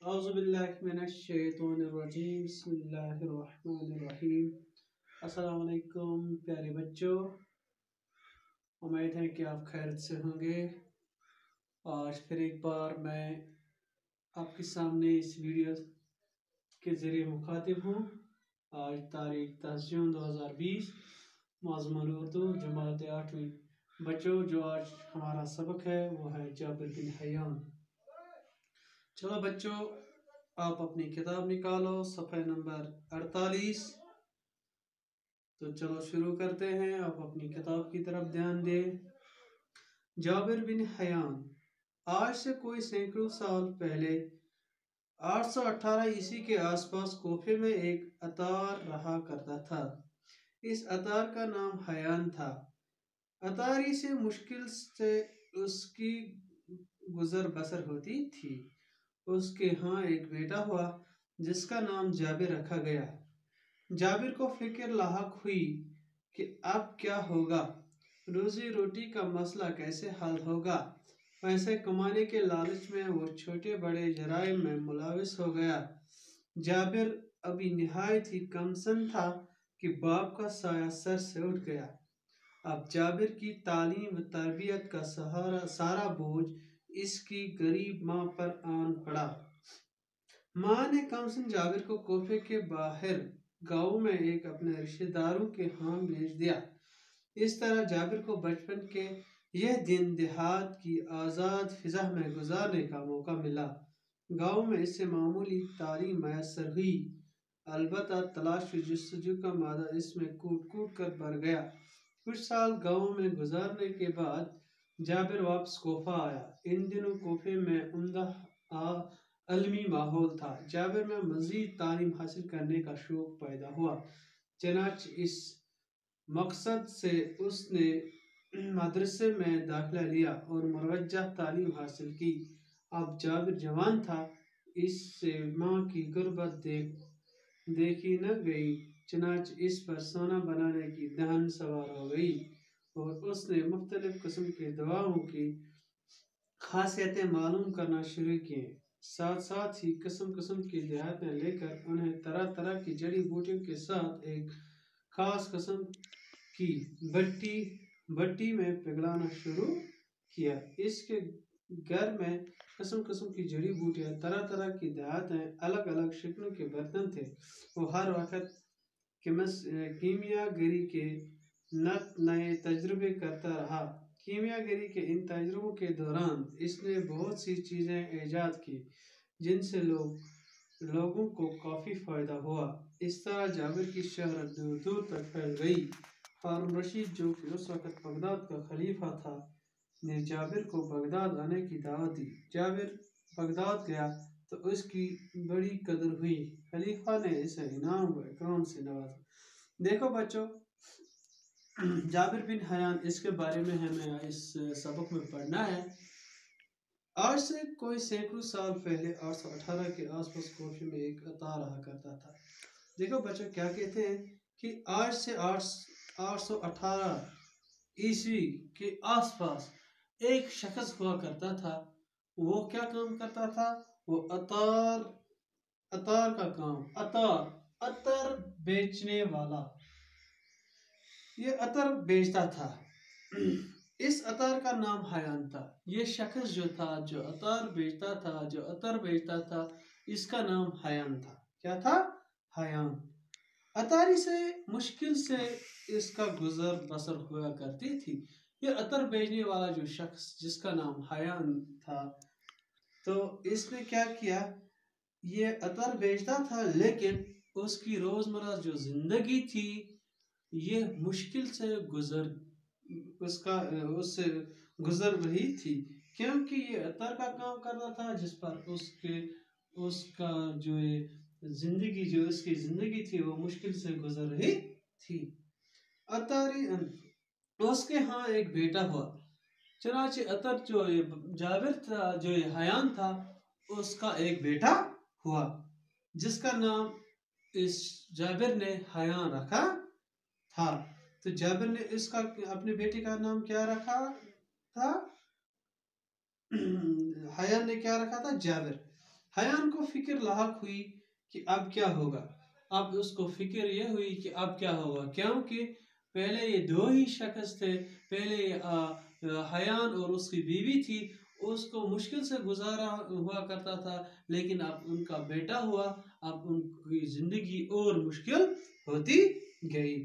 اعوذ باللہ من الشیطان الرجیم بسم اللہ الرحمن الرحیم۔ السلام علیکم پیارے بچوں، امید ہے کہ آپ خیریت سے ہوں گے۔ آج پھر ایک بار میں آپ کے سامنے اس ویڈیو کے ذریعے مخاطب ہوں۔ آج تاریخ 10 جون 2020، مضمون اردو جماعت 8ویں۔ بچوں، جو آج ہمارا سبق ہے وہ ہے جابر بن حیان۔ چلو بچوں، آپ اپنی کتاب نکالو، صفحہ نمبر 48۔ تو چلو شروع کرتے ہیں، آپ اپنی کتاب کی طرف دھیان دیں۔ جابر بن حیان آج سے کوئی سینکڑوں سال پہلے 818 عیسوی کے آس پاس کوفے میں ایک عطار رہا کرتا تھا۔ اس عطار کا نام حیان تھا۔ عطاری سے مشکل سے اس کی گزر بسر ہوتی تھی۔ اس کے ہاں ایک بیٹا ہوا جس کا نام جابر رکھا گیا۔ جابر کو فکر لاحق ہوئی کہ اب کیا ہوگا، روزی روٹی کا مسئلہ کیسے حل ہوگا۔ پیسے کمانے کے لالچ میں وہ چھوٹے بڑے جرائم میں ملوث ہو گیا۔ جابر ابھی نہایت ہی کم سن تھا کہ باپ کا سایہ سر سے اٹھ گیا۔ اب جابر کی تعلیم و تربیت کا سارا بوجھ اس کی غریب ماں پر آن پڑا۔ ماں نے کمسن جابر کو کوفے کے باہر گاؤں میں ایک اپنے رشتہ داروں کے ہاں بھیج دیا۔ اس طرح جابر کو بچپن کے یہ دن دیہات کی آزاد فضا میں گزارنے کا موقع ملا۔ گاؤں میں اس سے معمولی تعلیم میسر ہوئی، البتہ تلاش و جستجو کا مادہ اس میں کوٹ کوٹ کر بھر گیا۔ کچھ سال گاؤں میں گزارنے کے بعد جابر واپس کوفہ آیا۔ ان دنوں کوفے میں عمدہ علمی ماحول تھا۔ جابر میں مزید تعلیم حاصل کرنے کا شوق پیدا ہوا، چنانچہ اس مقصد سے اس نے مدرسے میں داخلہ لیا اور مروجہ تعلیم حاصل کی۔ اب جابر جوان تھا، اس سے ماں کی غربت دیکھی نہ گئی، چنانچہ اس پر سونا بنانے کی دھن سوار ہو گئی اور اس نے مختلف قسم کے دواؤں کی خاصیتیں معلوم کرنا شروع کیں۔ ساتھ ساتھ ہی قسم قسم کی دیہاتیں لے کر انہیں طرح طرح کی جڑی بوٹیوں کے ساتھ ایک خاص قسم کی بٹی میں پگھلانا شروع کیا۔ اس کے گھر میں قسم قسم کی جڑی بوٹیاں، طرح طرح کی دیہاتیں، الگ الگ شکلوں کے برتن تھے۔ وہ ہر وقت کیمیا گری کے نئے تجربے کرتا رہا۔ کیمیا گری کے ان تجربوں کے دوران اس نے بہت سی چیزیں ایجاد کی جن سے لوگوں کو کافی فائدہ ہوا۔ اس طرح جابر کی شہرت دور دور تک پھیل گئی۔ ہارون الرشید، جو کہ اس وقت بغداد کا خلیفہ تھا، نے جابر کو بغداد آنے کی دعوت دی۔ جابر بغداد گیا تو اس کی بڑی قدر ہوئی۔ خلیفہ نے اسے انعام و اکرام سے نوازا۔ دیکھو بچوں، جابر بن حیان، اس کے بارے میں ہمیں اس سبق میں پڑھنا ہے۔ آج سے کوئی سینکڑوں سال پہلے 818 کے آس پاس کوفے میں ایک عطار رہا کرتا تھا۔ دیکھو بچوں، کیا کہتے ہیں کہ آج سے 818 عیسوی کے آس پاس ایک شخص ہوا کرتا تھا۔ وہ کیا کام کرتا تھا؟ وہ عطار کا کام، عطر بیچنے والا، یہ عطر بیچتا تھا۔ اس عطار کا نام حیان تھا۔ یہ شخص جو تھا، جو عطر بیچتا تھا، اس کا نام حیان تھا۔ کیا تھا؟ حیان۔ عطاری سے مشکل سے اس کا گزر بسر ہوا کرتی تھی۔ یہ عطر بیچنے والا جو شخص جس کا نام حیان تھا، تو اس نے کیا کیا؟ یہ عطر بیچتا تھا، لیکن اس کی روزمرہ جو زندگی تھی یہ مشکل سے اس سے گزر رہی تھی، کیونکہ یہ عطر کا کام کرتا تھا جس پر اس کا جو اس کی زندگی تھی وہ مشکل سے گزر رہی تھی۔ اس کے ہاں ایک بیٹا ہوا، چنانچہ جابر تھا، جو حیان تھا، اس کا ایک بیٹا ہوا جس کا نام اس جابر نے حیان رکھا تھا۔ تو جابر نے اپنے بیٹے کا نام کیا رکھا تھا؟ حیان نے کیا رکھا تھا؟ جابر۔ हयान को फिक्र लाहक हुई कि अब क्या होगा। अब उसको फिक्र ये हुई कि अब क्या होगा, क्योंकि पहले ये दो ही शख्स थे। पहले हयान और उसकी बीवी थी, उसको मुश्किल से गुजारा हुआ करता था, लेकिन अब उनका बेटा हुआ, अब उनकी जिंदगी और मुश्किल होती गई।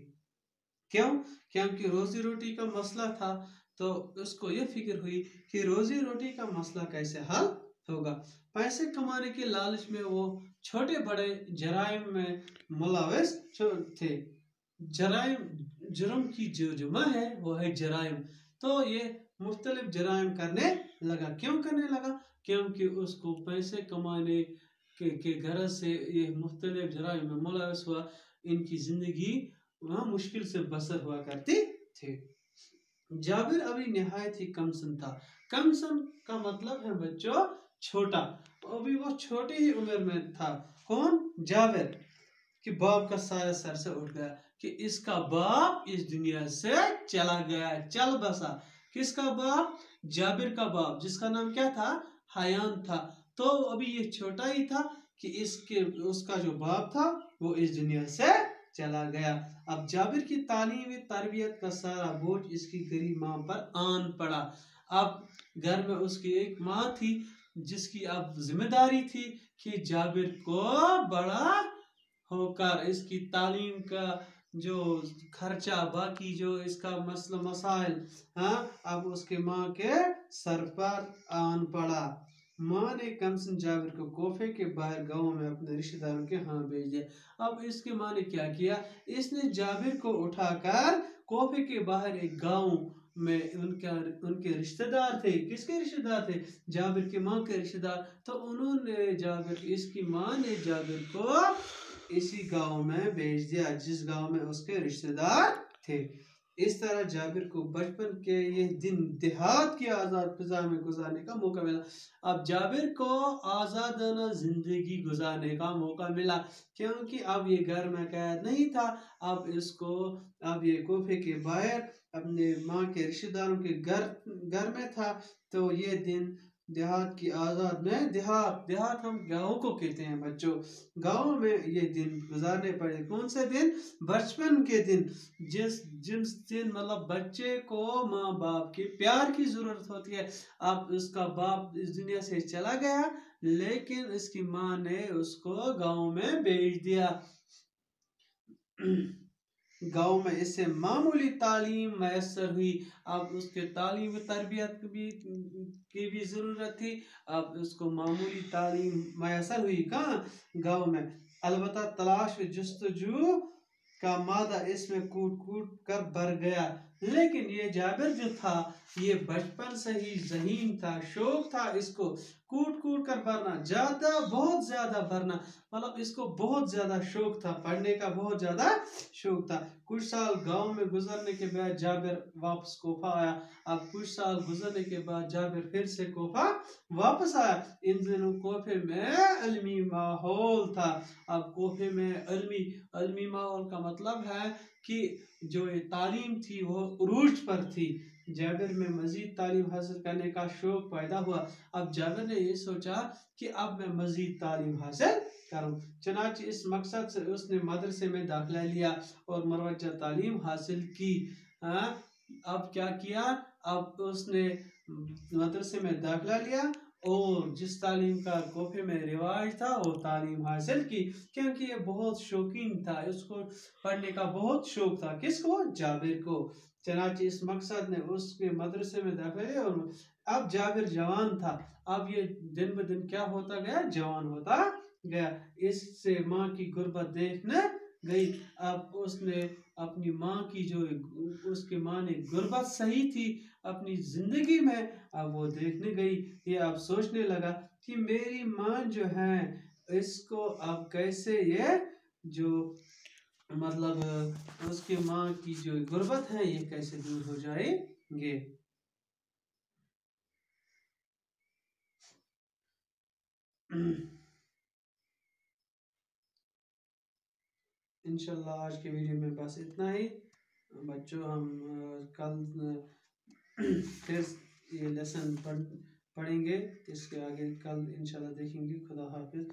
क्यों? क्योंकि रोजी रोटी का मसला था। तो उसको ये फिक्र हुई कि रोजी रोटी का मसला कैसे हल होगा। पैसे कमाने के लालच में वो छोटे बड़े जराइम में मुलविस थे। जराइम, जुर्म की जो जुमा है वो है जराइम। तो ये मुख्तलिफ जराइम करने लगा। क्यों करने लगा? क्योंकि उसको पैसे कमाने के गरज से ये मुख्तलिफ जराइम में मुलविस हुआ। इनकी जिंदगी वहाँ मुश्किल से बसर हुआ करती थी। जाबिर अभी निहायत ही कमसन था। कमसन का मतलब है बच्चों छोटा। अभी वो छोटी ही उम्र में था। कौन? जाबिर। कि बाप का साया सर से उठ गया कि इसका बाप इस दुनिया से चला गया, चल बसा। किसका बाप? जाबिर का बाप, जिसका नाम क्या था? हयान था। तो अभी ये छोटा ही था कि उसका जो बाप था वो इस दुनिया से चला गया। अब जाबिर की तालीम तरबियत का सारा बोझ इसकी गरीब माँ पर आन पड़ा। अब घर में उसकी एक माँ थी जिसकी अब जिम्मेदारी थी कि जाबिर को बड़ा होकर इसकी तालीम का जो खर्चा, बाकी जो इसका मसला मसाइल, हाँ, अब उसके माँ के सर पर आन पड़ा। माँ ने कमसन जाबिर को कोफे के बाहर गांव में अपने रिश्तेदारों के यहाँ भेज दिया। अब इसके माँ ने क्या किया? इसने जाबिर को उठाकर कोफे के बाहर एक गांव में उनके रिश्तेदार थे। किसके रिश्तेदार थे? जाबिर की माँ के रिश्तेदार। तो उन्होंने इसकी माँ ने जाबिर को इसी गांव में भेज दिया जिस गांव में उसके रिश्तेदार थे। इस तरह जाबिर को बचपन के ये दिन देहात की आज़ाद फिजा में गुजारने का मौका मिला। अब जाबिर को आज़ादाना जिंदगी गुजारने का मौका मिला, क्योंकि अब ये घर में कैद नहीं था। अब ये कोफे के बाहर अपने माँ के रिश्तेदारों के घर में था। तो ये दिन देहात की आज़ाद में, देहात हम गाँव को कहते हैं बच्चों। गाँव में ये दिन गुजारने पड़े। कौन से दिन? बचपन के दिन। जिस दिन मतलब बच्चे को माँ बाप के प्यार की जरूरत होती है। अब उसका बाप इस दुनिया से चला गया, लेकिन इसकी माँ ने उसको गाँव में भेज दिया। गाँव में इससे मामूली तालीम मैसर हुई। अब उसके तालीम तरबियत की भी ज़रूरत थी। अब उसको मामूली तालीम मैसर हुई कहाँ? गाँव में। अलबत्ता तलाश व जस्तजू का मादा इसमें कूट कूट कर भर गया। लेकिन ये जाबिर जो था ये बचपन से ही ज़हीन था, शौक था इसको कूट कूट कर भरना, बहुत ज्यादा भरना। मतलब इसको बहुत ज्यादा शौक था, पढ़ने का बहुत ज्यादा शौक था। कुछ साल गांव में गुजरने के बाद जाबिर वापस कोफा आया। अब कुछ साल गुजरने के बाद जाबिर फिर से कोफा वापस आया। इन दिनों कोफे में अलमी माहौल था। अब कोफे में अलमी माहौल का मतलब है कि जो ये तालीम थी वो उरूज पर थी। जाबिर में मजीद तालीम हासिल करने का शौक पैदा हुआ। अब जाबिर ने ये सोचा कि अब मैं मजीद तालीम हासिल करूं। चनाचे इस मकसद से उसने मदरसे में दाखिला लिया और मरवजा तालीम हासिल की। अब क्या किया? अब उसने मदरसे में दाखिला लिया और जिस तालीम का कोफे में रिवाज था वो तालीम हासिल की, क्योंकि ये बहुत शौकीन था, उसको पढ़ने का बहुत शौक था। किसको? जाबिर को। चनाचे इस मकसद ने उसके मदरसे में दाखिला लिया और अब जाबिर जवान था। अब ये दिन ब दिन क्या होता गया? जवान होता गया। इससे माँ की गुर्बत देखने गई। अब उसने अपनी माँ की जो उसकी माँ ने गुर्बत सही थी अपनी जिंदगी में, अब वो देखने गई। ये अब सोचने लगा कि मेरी माँ जो है इसको अब कैसे ये जो मतलब उसकी माँ की जो गुर्बत है ये कैसे दूर हो जाएंगे। इंशाल्लाह आज के वीडियो में बस इतना ही बच्चों। हम कल फिर ये लेसन پڑھیں گے، اس کے آگے کل انشاءاللہ دیکھیں گے. خدا حافظ.